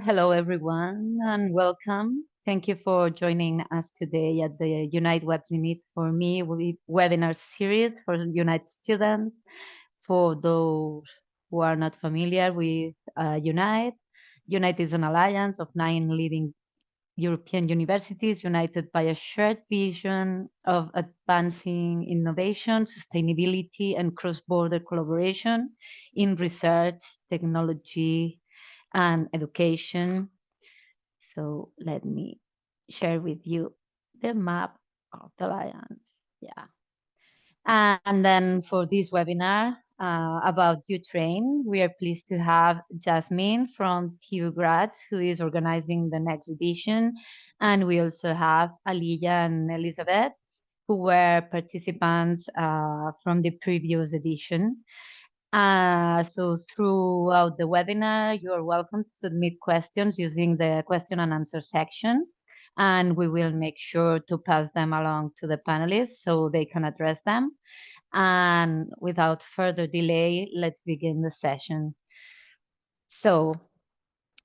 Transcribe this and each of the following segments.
hello everyone and welcome. Thank you for joining us today at the Unite What's in It for Me webinar series for Unite students. For those who are not familiar with Unite, Unite is an alliance of 9 leading European universities united by a shared vision of advancing innovation, sustainability, and cross-border collaboration in research, technology, and education. So let me share with you the map of the Alliance. Yeah. And then for this webinar about U-Train, we are pleased to have Jasmine from TU Graz, who is organizing the next edition. And we also have Aliyah and Elizabeth, who were participants from the previous edition. So throughout the webinar, you are welcome to submit questions using the question and answer section, and we will make sure to pass them along to the panelists so they can address them. And without further delay, let's begin the session. So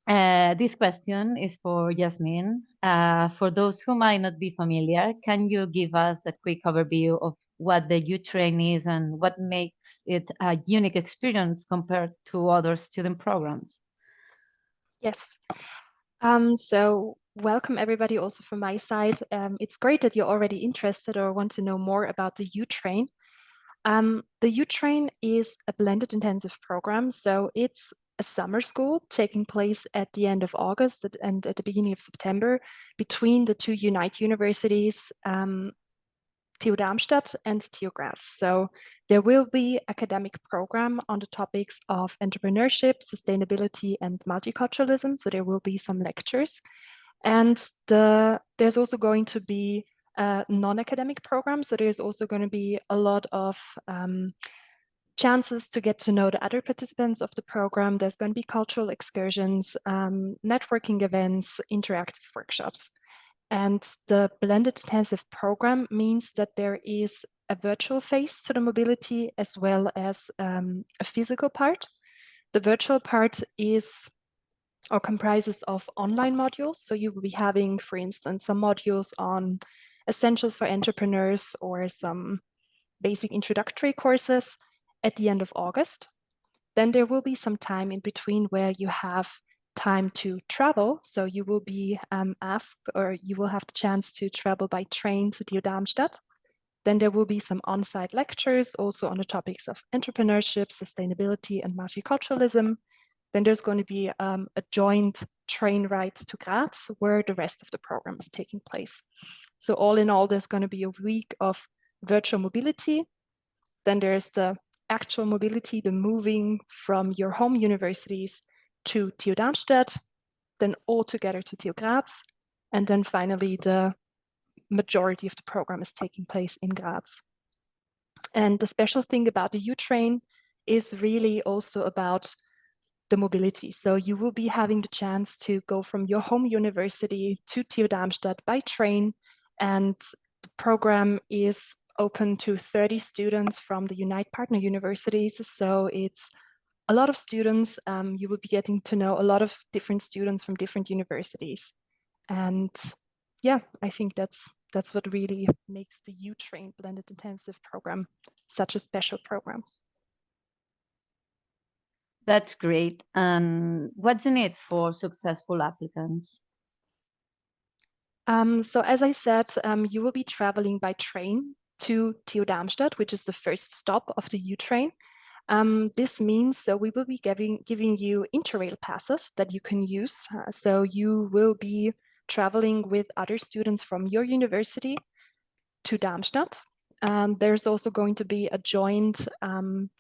this question is for Yasmin. For those who might not be familiar, can you give us a quick overview of what the U-Train is and what makes it a unique experience compared to other student programs? Yes. So welcome everybody also from my side. It's great that you're already interested or want to know more about the U-Train. The U-Train is a blended intensive program. So it's a summer school taking place at the end of August and at the beginning of September between the two Unite universities, TU Darmstadt and TU Graz. So there will be academic program on the topics of entrepreneurship, sustainability, and multiculturalism. So there will be some lectures. And there's also going to be a non-academic program. So there's also going to be a lot of chances to get to know the other participants of the program. There's going to be cultural excursions, networking events, interactive workshops. And the blended intensive program means that there is a virtual phase to the mobility as well as a physical part. The virtual part is or comprises of online modules. So you will be having, for instance, some modules on essentials for entrepreneurs or some basic introductory courses at the end of August. Then there will be some time in between where you have time to travel. So you will be asked, or you will have the chance to travel by train to TU Darmstadt. Then there will be some on-site lectures also on the topics of entrepreneurship, sustainability, and multiculturalism. Then there's going to be a joint train ride to Graz, where the rest of the program is taking place. So all in all, there's going to be a week of virtual mobility. Then there's the actual mobility, the moving from your home universities to TU Darmstadt, then all together to TU Graz. And then finally, the majority of the program is taking place in Graz. And the special thing about the U-Train is really also about the mobility. So you will be having the chance to go from your home university to TU Darmstadt by train. And the program is open to 30 students from the Unite partner universities. So it's a lot of students. You will be getting to know a lot of different students from different universities. And yeah, I think that's what really makes the U-Train blended intensive program such a special program. That's great. And what's in it for successful applicants? So as I said, you will be traveling by train to TU Darmstadt, which is the first stop of the U-Train. This means so we will be giving you interrail passes that you can use. So you will be traveling with other students from your university to Darmstadt. There's also going to be a joint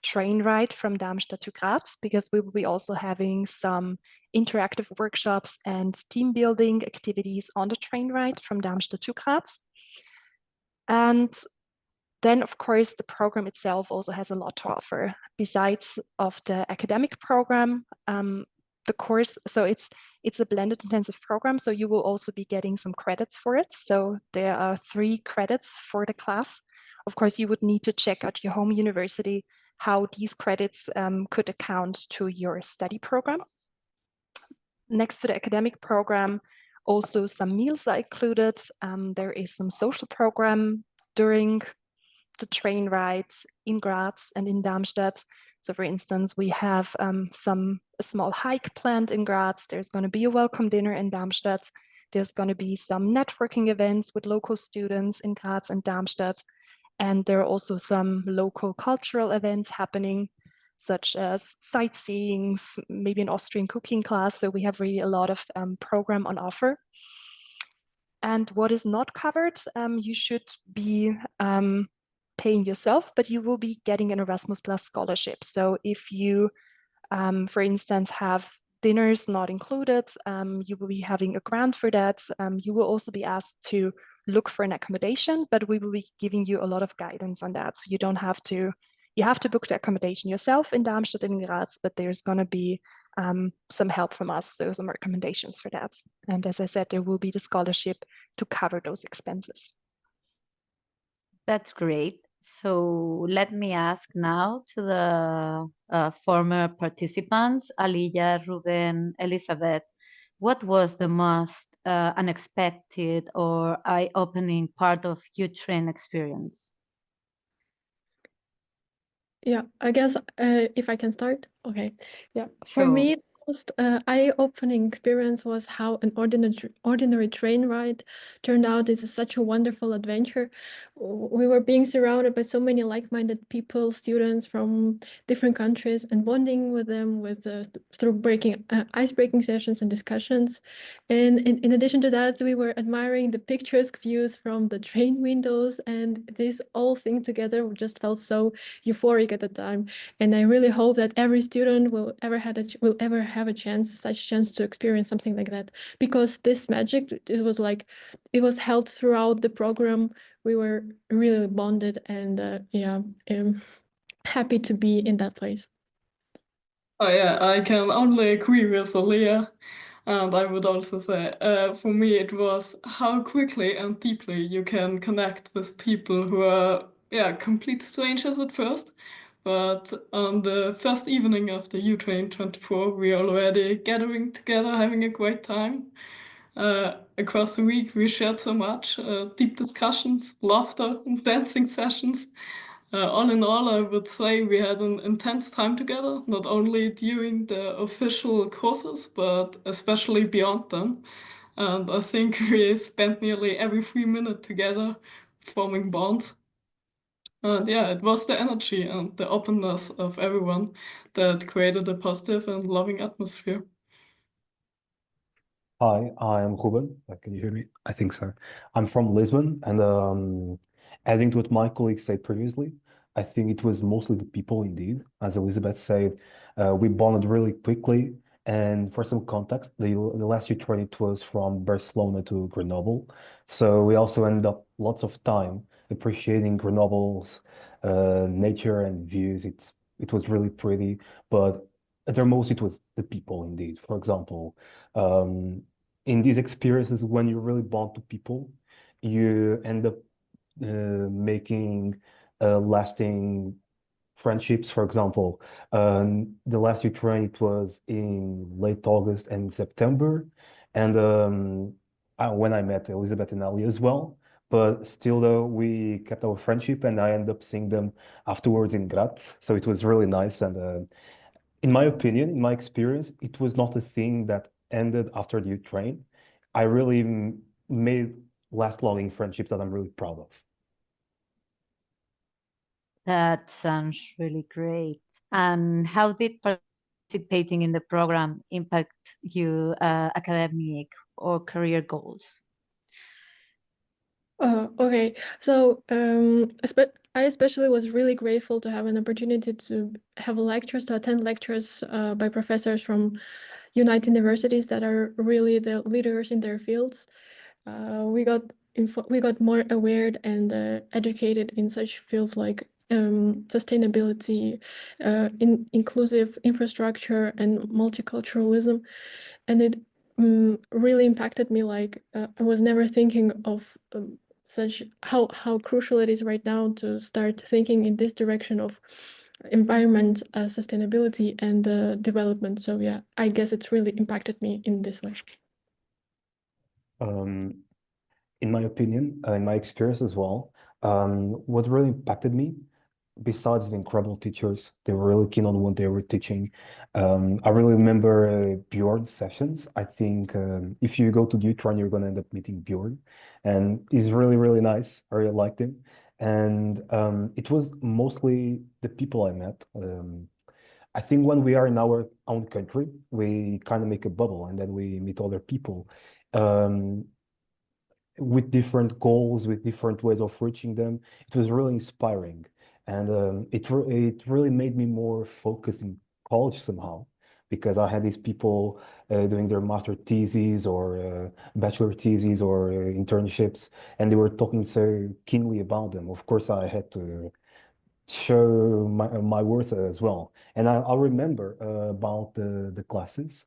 train ride from Darmstadt to Graz, because we will be also having some interactive workshops and team building activities on the train ride from Darmstadt to Graz. And then, of course, the program itself also has a lot to offer. Besides of the academic program, the course, so it's a blended intensive program, so you will also be getting some credits for it. So there are 3 credits for the class. Of course, you would need to check out your home university how these credits could account to your study program. next to the academic program, also some meals are included. There is some social program during the train rides in Graz and in Darmstadt. So for instance, we have a small hike planned in Graz. There's going to be a welcome dinner in Darmstadt. There's going to be some networking events with local students in Graz and Darmstadt. And there are also some local cultural events happening, such as sightseeing, maybe an Austrian cooking class. So we have really a lot of program on offer. And what is not covered, you should be paying yourself, but you will be getting an Erasmus Plus scholarship. So if you, for instance, have dinners not included, you will be having a grant for that. You will also be asked to look for an accommodation, but we will be giving you a lot of guidance on that. So you don't have to, you have to book the accommodation yourself in Darmstadt and Graz, but there's going to be some help from us, so some recommendations for that. And as I said, there will be the scholarship to cover those expenses. That's great. So let me ask now to the former participants, Aliyah, Ruben, Elizabeth, what was the most unexpected or eye-opening part of your train experience? Yeah, I guess if I can start. Okay. Yeah. For Sure. me, the most eye-opening experience was how an ordinary train ride turned out. It's such a wonderful adventure. We were being surrounded by so many like-minded people, students from different countries, and bonding with them through ice-breaking sessions and discussions. And in addition to that, we were admiring the picturesque views from the train windows, and this all thing together just felt so euphoric at the time. And I really hope that every student will ever have a such chance to experience something like that, because this magic, it was held throughout the program. We were really bonded, and happy to be in that place. Oh yeah, I can only agree with Leah. And I would also say, for me, it was how quickly and deeply you can connect with people who are, complete strangers at first. But on the first evening of the U-Train 24, we already gathering together, having a great time. Across the week, we shared so much, deep discussions, laughter, and dancing sessions. All in all, I would say we had an intense time together, not only during the official courses, but especially beyond them. And I think we spent nearly every 3 minutes together forming bonds. And yeah, it was the energy and the openness of everyone that created a positive and loving atmosphere. Hi, I'm Ruben. Can you hear me? I think so. I'm from Lisbon, and adding to what my colleagues said previously, I think it was mostly the people indeed. As Elizabeth said, we bonded really quickly. And for some context, the last year train it was from Barcelona to Grenoble. So we also ended up lots of time appreciating Grenoble's nature and views. It was really pretty, but at their most, it was the people indeed. For example, um, in these experiences, when you really bond to people, you end up making lasting friendships. For example, the last year train it was in late August and September, and when I met Elizabeth and Ali as well. But still, though, we kept our friendship, and I ended up seeing them afterwards in Graz. So it was really nice, and in my opinion, in my experience, it was not a thing that ended after the youth train. I really made last-longing friendships that I'm really proud of. That sounds really great. And how did participating in the program impact your academic or career goals? Okay, so I especially was really grateful to have an opportunity to attend lectures by professors from United Universities that are really the leaders in their fields. We got more aware and educated in such fields like sustainability, inclusive infrastructure, and multiculturalism, and it really impacted me. I was never thinking of how crucial it is right now to start thinking in this direction of environment, sustainability, and development. So yeah, I guess it's really impacted me in this way. In my opinion, in my experience as well, what really impacted me, besides the incredible teachers, they were really keen on what they were teaching. I really remember Bjorn sessions. I think if you go to Utrecht, you're going to end up meeting Bjorn, and he's really, really nice. I really liked him. And it was mostly the people I met. I think when we are in our own country, we kind of make a bubble and then we meet other people. Um, with different goals, with different ways of reaching them. It was really inspiring, and it really made me more focused in college somehow, because I had these people doing their master theses or bachelor theses or internships, and they were talking so keenly about them. Of course, I had to show my worth as well. And I remember about the classes.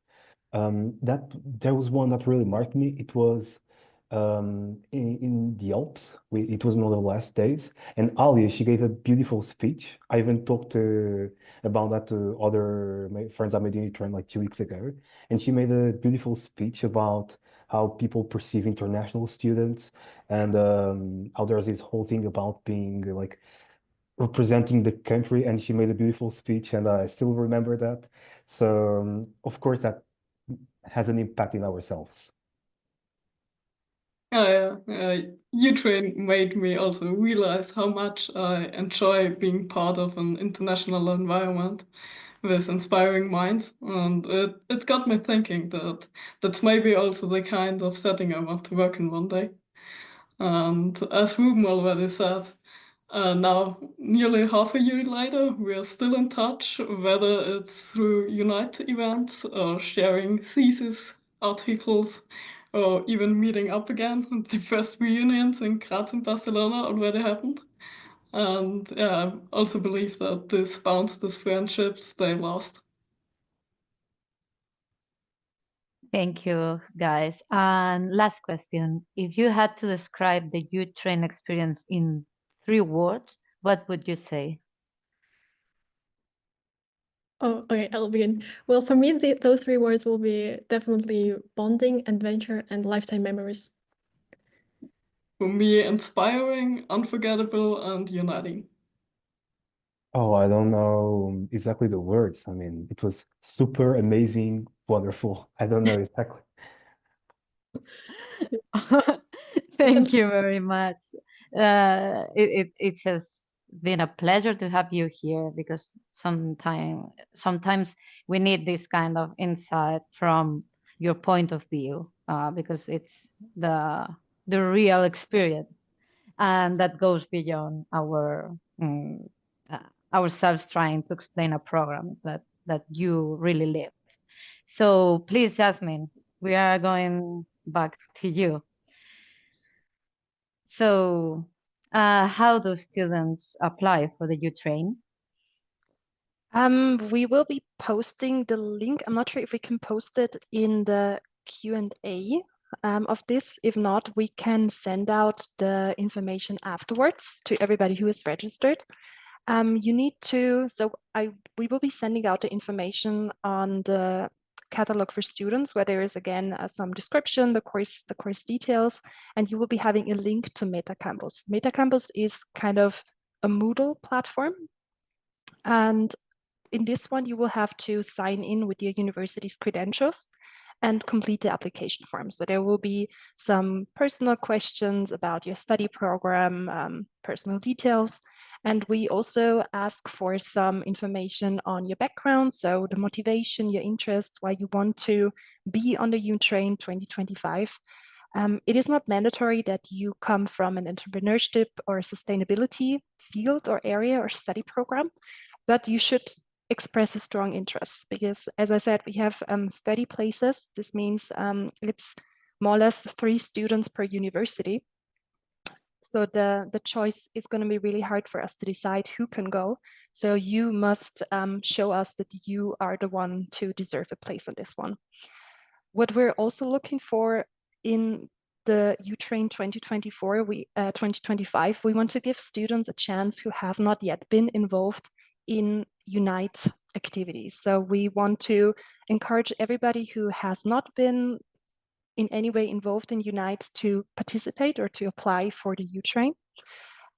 That there was one that really marked me. It was in the Alps. It was one of the last days, and Ali, she gave a beautiful speech. I even talked about that to other friends I made in Ukraine like 2 weeks ago, and she made a beautiful speech about how people perceive international students and how there's this whole thing about being like representing the country, and she made a beautiful speech, and I still remember that. So of course that has an impact in ourselves. Ukraine made me also realize how much I enjoy being part of an international environment with inspiring minds, and it got me thinking that that's maybe also the kind of setting I want to work in one day. And as Ruben already said, now, nearly half a year later, we are still in touch, whether it's through Unite events or sharing thesis articles or even meeting up again. The first reunions in Graz and Barcelona already happened. And yeah, I also believe that these bonds, these friendships, they last. Thank you, guys. And last question. If you had to describe the youth train experience in 3 words, what would you say? Oh, okay, I'll begin. Well, for me, those 3 words will be definitely bonding, adventure, and lifetime memories. For me, inspiring, unforgettable, and uniting. Oh, I don't know exactly the words. I mean, it was super amazing, wonderful. I don't know exactly. Thank you very much. It has been a pleasure to have you here, because sometimes we need this kind of insight from your point of view, because it's the real experience, and that goes beyond ourselves trying to explain a program that you really live. So please, Jasmine, we are going back to you. So, how do students apply for the U-Train? We will be posting the link. I'm not sure if we can post it in the Q&A of this. If not, we can send out the information afterwards to everybody who is registered. You need to, we will be sending out the information on the catalog for students, where there is again some description, the course details, and you will be having a link to MetaCampus. MetaCampus is kind of a Moodle platform, and in this one, you will have to sign in with your university's credentials and complete the application form. So there will be some personal questions about your study program, personal details. And we also ask for some information on your background, so the motivation, your interest, why you want to be on the U-Train 2025. It is not mandatory that you come from an entrepreneurship or sustainability field or area or study program, but you should express a strong interest, because as I said, we have 30 places. This means it's more or less 3 students per university. So the choice is going to be really hard for us to decide who can go. So you must show us that you are the one to deserve a place on this one. What we're also looking for in the U-Train 2024, 2025, we want to give students a chance who have not yet been involved in Unite activities. So we want to encourage everybody who has not been in any way involved in Unite to participate or to apply for the U-Train.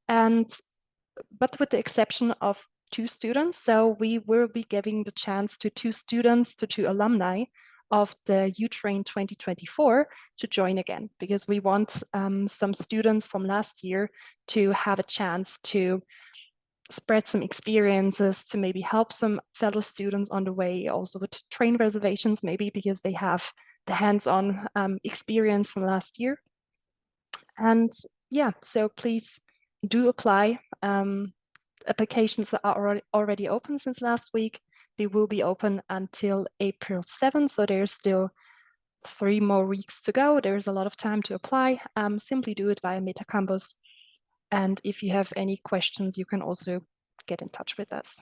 But with the exception of 2 students, so we will be giving the chance to 2 students, to 2 alumni of the U-Train 2024 to join again, because we want some students from last year to have a chance to spread some experiences, to maybe help some fellow students on the way, also with train reservations, maybe because they have the hands-on experience from last year. And yeah, so please do apply. Applications are already open since last week. They will be open until April 7th, so there's still 3 more weeks to go. There's a lot of time to apply. Simply do it via MetaCampus. And if you have any questions, you can also get in touch with us.